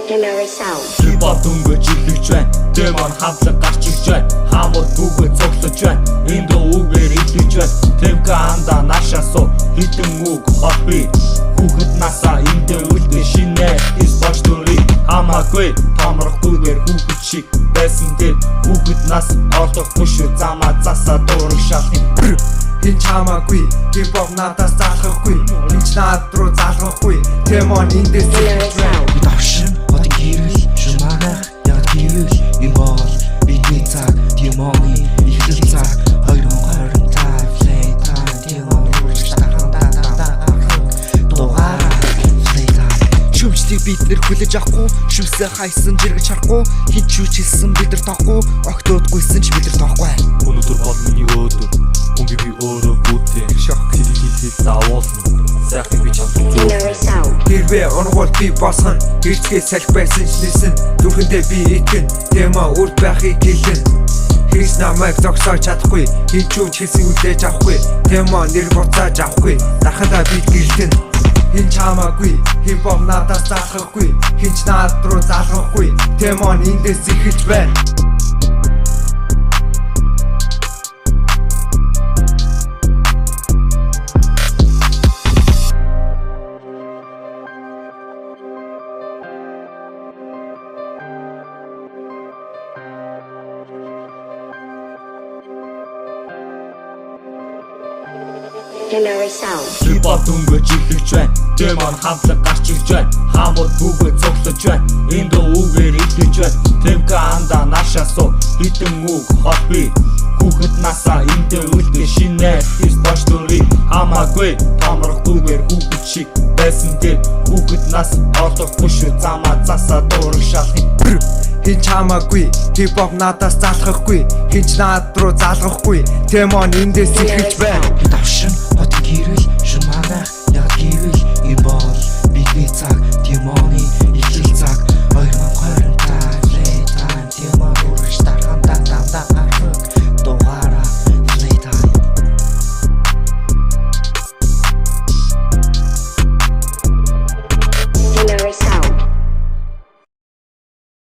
Хипхоп дүнгэж ирлэж байна. Демон хамтлаг гарч ирж байна. Хамууд бүгд цогцолж байна. Энд үгээр ирлэж байна. Темка анда нашасо хитэн үг хоппи. Хүүхэд насаа эндээ үлдээ шинэ ის бочдори. Хамаагүй томрохгүйгээр хүүхэд шиг байсан дээр хүүхэд нас олдохгүй шүү замаа засаа дуурах шалтны. Хинч хамаагүй хипхоп надаас залхахгүй. Хинч над руу залгахгүй. Демон эндээс ирлэж байна. Бид авшин хотын гэрэл шумаарах яг гэрэл энэ бол бидний цаг демоны ихлэл цаг 2025 Playtime демон үргэлж тахандаа дугаараа Playtime шүмжлийг бид нэр хүлээж авахгүй шүмсээ хайсан жиргэж харахгүй хинч юу ч хэлсэн бид нар тоохгүй огтоодгүйсэн ч бид нар тоохгүй Өнөөдөр бол миний өдөр хүн би өөрөө бүтэн шок хэлхий заавуулна сайхан би чамд Хэрвээ онгол би босгон хэрцгээ салхи байсан ч нисэн зүрхэндээ би итгэн демо үрд байхыг хэлэн Хris намайг зогсоож чадахгүй хинч юу ч хэлсэн үлээж авахгүй демо нэр буцааж авахгүй дархандаа би гэрэлтэн Хинч хамаагүй хипхоп надаас залхахгүй хинч над руу залгахгүй демон эндээс ирлэж байна Хипхоп дүнгэж ирлэж байна. Демон хамтлаг гарч ирж байна. Хамууд бүгд цогцолж байна. Энд үгээр ирлэж байна. Темка анда нашасо хитэн үг хоппи. Хүүхэд насаа эндээ үлдээ шинэ ის бочдори. Хамаагүй томрохгүйгээр хүүхэд шиг байсан дээр хүүхэд нас олдохгүй шүү замаа засаа дуурах шалтны. Хинч хамаагүй хипхоп надаас залхахгүй хинч над руу залгахгүй демон эндээс ирлэж байна